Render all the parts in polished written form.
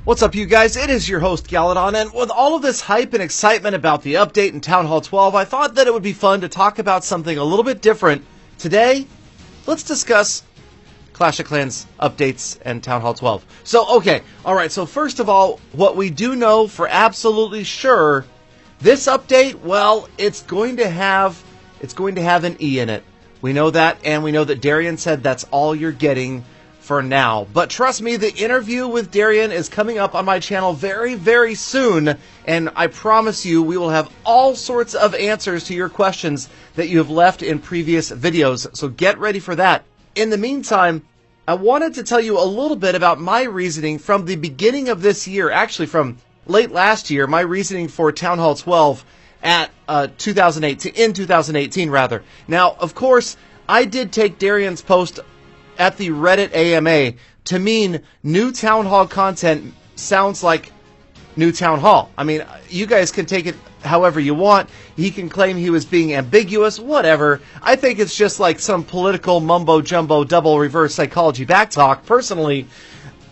What's up, you guys? It is your host, Galadon, and with all of this hype and excitement about the update in Town Hall 12, I thought that it would be fun to talk about something a little bit different. Today, let's discuss Clash of Clans updates and Town Hall 12. So first of all, what we do know for absolutely sure, this update, well, it's going to have an E in it. We know that, and we know that Darian said that's all you're getting for now. But trust me, the interview with Darian is coming up on my channel very, very soon, and I promise you we will have all sorts of answers to your questions that you have left in previous videos, so get ready for that. In the meantime, I wanted to tell you a little bit about my reasoning from the beginning of this year, actually from late last year, my reasoning for Town Hall 12 at 2018 rather. Now, of course, I did take Darian's post at the Reddit AMA to mean new Town Hall content sounds like new Town Hall. I mean, you guys can take it however you want. He can claim he was being ambiguous, whatever. I think it's just like some political mumbo-jumbo double reverse psychology backtalk, personally,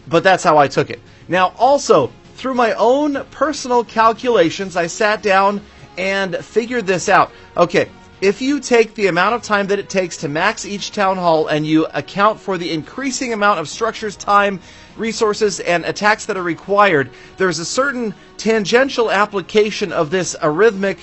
but that's how I took it. Now, also, through my own personal calculations, I sat down and figured this out. Okay, if you take the amount of time that it takes to max each town hall and you account for the increasing amount of structures, time, resources, and attacks that are required, there's a certain tangential application of this arithmetic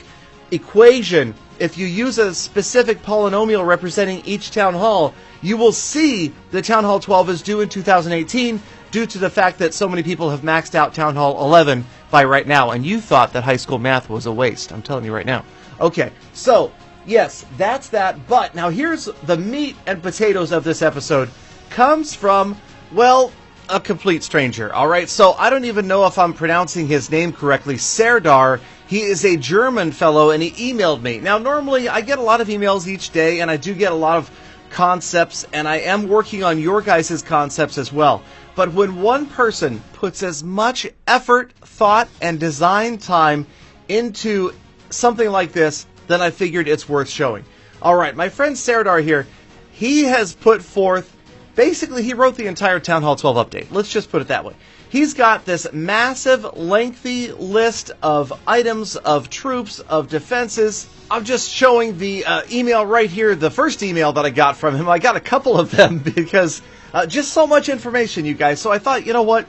equation. If you use a specific polynomial representing each town hall, you will see that Town Hall 12 is due in 2018 due to the fact that so many people have maxed out Town Hall 11 by right now, and you thought that high school math was a waste. I'm telling you right now. Okay, so yes, that's that, but now here's the meat and potatoes of this episode. Comes from, well, a complete stranger, alright? So I don't even know if I'm pronouncing his name correctly. Serdar, he is a German fellow, and he emailed me. Now, normally, I get a lot of emails each day, and I do get a lot of concepts, and I am working on your guys' concepts as well. But when one person puts as much effort, thought, and design time into something like this, then I figured it's worth showing. Alright, my friend Serdar here, he has put forth, basically he wrote the entire Town Hall 12 update. Let's just put it that way. He's got this massive, lengthy list of items, of troops, of defenses. I'm just showing the email right here, the first email that I got from him. I got a couple of them because just so much information, you guys. So I thought, you know what?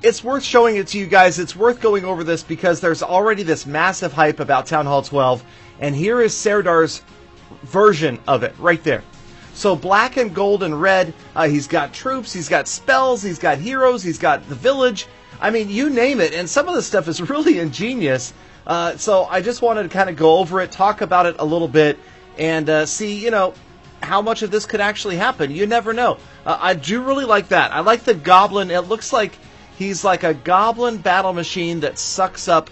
It's worth showing it to you guys. It's worth going over this because there's already this massive hype about Town Hall 12. And here is Serdar's version of it right there. So black and gold and red, he's got troops, he's got spells, he's got heroes, he's got the village. I mean, you name it. And some of the stuff is really ingenious. So I just wanted to kind of go over it, talk about it a little bit, and see, you know, how much of this could actually happen. You never know. I do really like that. I like the goblin. It looks like he's like a goblin battle machine that sucks up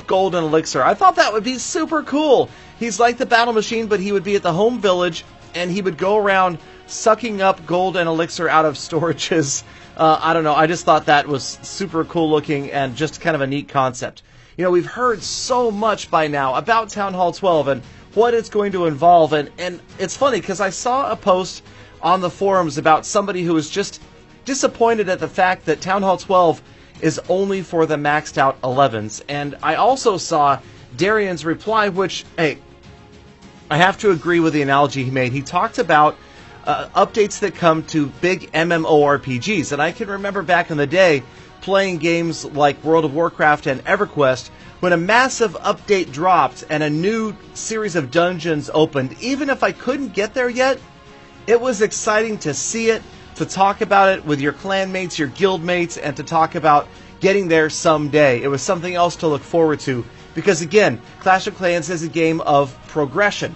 gold and elixir. I thought that would be super cool. He's like the battle machine, but he would be at the home village, and he would go around sucking up gold and elixir out of storages. I don't know. I just thought that was super cool looking and just kind of a neat concept. You know, we've heard so much by now about Town Hall 12 and what it's going to involve, and it's funny because I saw a post on the forums about somebody who was just disappointed at the fact that Town Hall 12 is only for the maxed out 11s. And I also saw Darian's reply, which, hey, I have to agree with the analogy he made. He talked about updates that come to big MMORPGs. And I can remember back in the day playing games like World of Warcraft and EverQuest when a massive update dropped and a new series of dungeons opened. Even if I couldn't get there yet, it was exciting to see it, to talk about it with your clan mates, your guild mates, and to talk about getting there someday. It was something else to look forward to. Because again, Clash of Clans is a game of progression.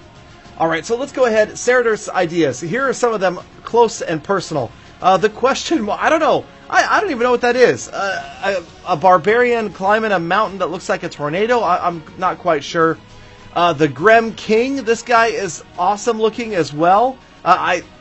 Alright, so let's go ahead. Serdar's ideas. Here are some of them close and personal. The question, well, I don't know. I don't even know what that is. A barbarian climbing a mountain that looks like a tornado? I'm not quite sure. The Grem King, this guy is awesome looking as well.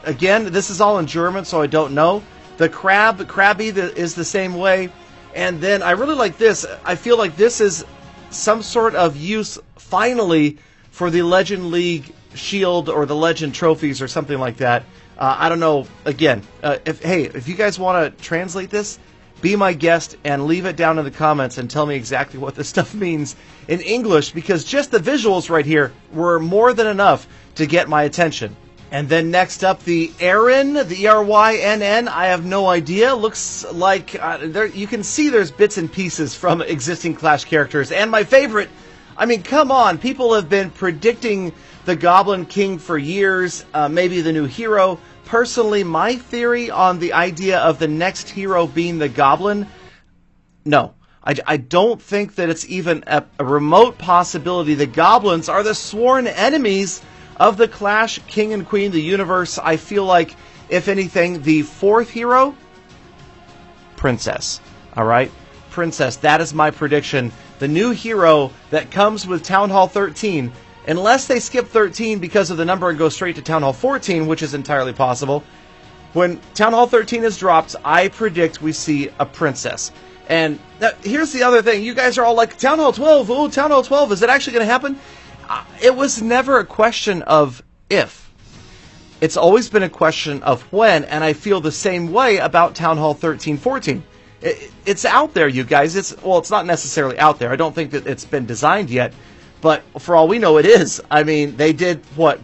Again, this is all in German, so I don't know. The Krabby is the same way. And then I really like this. I feel like this is some sort of use, finally, for the Legend League Shield or the Legend Trophies or something like that. I don't know. Again, if you guys want to translate this, be my guest and leave it down in the comments and tell me exactly what this stuff means in English, because just the visuals right here were more than enough to get my attention. And then next up, the Erin, the Erynn. I have no idea. Looks like you can see there's bits and pieces from existing Clash characters. And my favorite, I mean, come on. People have been predicting the Goblin King for years, maybe the new hero. Personally, my theory on the idea of the next hero being the Goblin, no. I don't think that it's even a remote possibility. The Goblins are the sworn enemies of the Clash King and Queen, the universe. I feel like, if anything, the fourth hero, Princess. All right? Princess, that is my prediction. The new hero that comes with Town Hall 13, unless they skip 13 because of the number and go straight to Town Hall 14, which is entirely possible. When Town Hall 13 is dropped, I predict we see a Princess. And here's the other thing. You guys are all like, Town Hall 12, oh, Town Hall 12, is it actually going to happen? It was never a question of if. It's always been a question of when, and I feel the same way about Town Hall 13-14. It's out there, you guys. It's not necessarily out there. I don't think that it's been designed yet, but for all we know, it is. I mean, they did,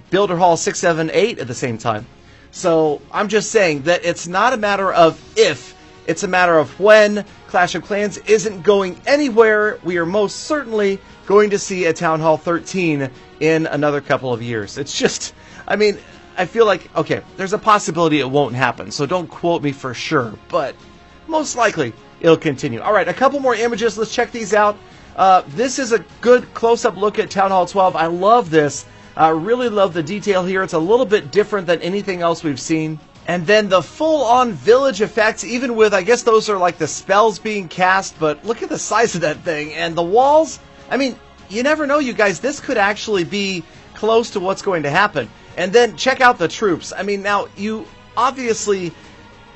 Builder Hall 6, 7, 8 at the same time. So I'm just saying that it's not a matter of if, it's a matter of when. Clash of Clans isn't going anywhere. We are most certainly going to see a Town Hall 13 in another couple of years. It's just, I mean, I feel like, okay, there's a possibility it won't happen, so don't quote me for sure, but most likely it'll continue. All right, a couple more images. Let's check these out. This is a good close-up look at Town Hall 12. I love this. I really love the detail here. It's a little bit different than anything else we've seen. And then the full-on village effects, even with, I guess those are like the spells being cast, but look at the size of that thing. And the walls, I mean, you never know, you guys. This could actually be close to what's going to happen. And then check out the troops. I mean, now, you obviously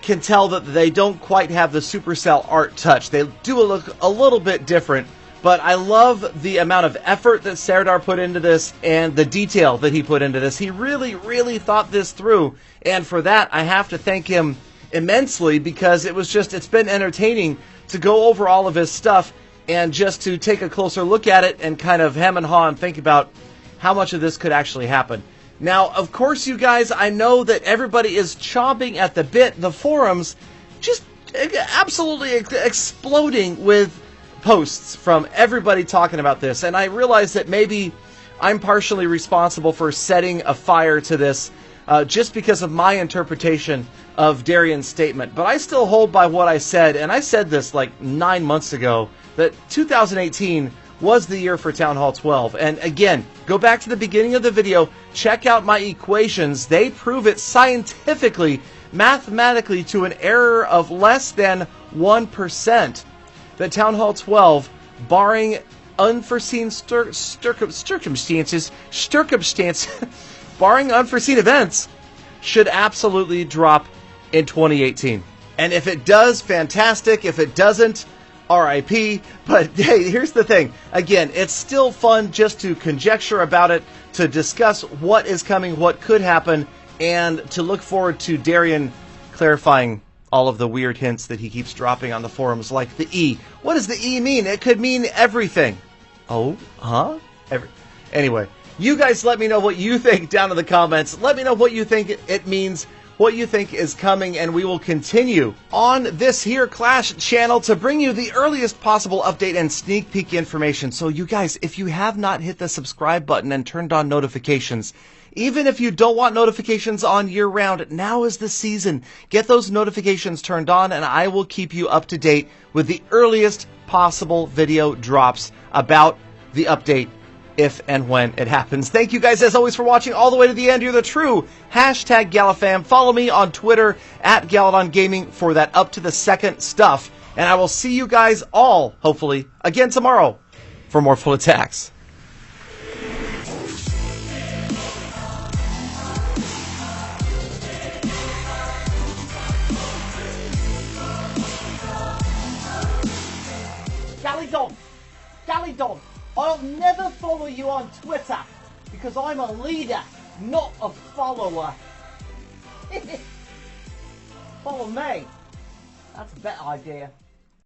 can tell that they don't quite have the Supercell art touch. They do look a little bit different. But I love the amount of effort that Serdar put into this and the detail that he put into this. He really, really thought this through. And for that, I have to thank him immensely, because it's been entertaining to go over all of his stuff and just to take a closer look at it and kind of hem and haw and think about how much of this could actually happen. Now, of course, you guys, I know that everybody is chomping at the bit. The forums just absolutely exploding with posts from everybody talking about this, and I realize that maybe I'm partially responsible for setting a fire to this just because of my interpretation of Darian's statement, but I still hold by what I said, and I said this like 9 months ago, that 2018 was the year for Town Hall 12, and again, go back to the beginning of the video, check out my equations. They prove it scientifically, mathematically, to an error of less than 1%. That Town Hall 12, barring unforeseen circumstances, barring unforeseen events, should absolutely drop in 2018. And if it does, fantastic. If it doesn't, RIP. But hey, here's the thing. Again, it's still fun just to conjecture about it, to discuss what is coming, what could happen, and to look forward to Darian clarifying all of the weird hints that he keeps dropping on the forums, like the E. What does the E mean? It could mean everything. Oh, huh? Anyway, you guys let me know what you think down in the comments. Let me know what you think it means, what you think is coming, and we will continue on this here Clash channel to bring you the earliest possible update and sneak peek information. So you guys, if you have not hit the subscribe button and turned on notifications, even if you don't want notifications on year-round, now is the season. Get those notifications turned on, and I will keep you up to date with the earliest possible video drops about the update if and when it happens. Thank you guys, as always, for watching all the way to the end. You're the true #Galafam. Follow me on Twitter @GaladonGaming for that up-to-the-second stuff. And I will see you guys all, hopefully, again tomorrow for more full attacks. Galley Dog, I'll never follow you on Twitter because I'm a leader, not a follower. Follow me. That's a better idea.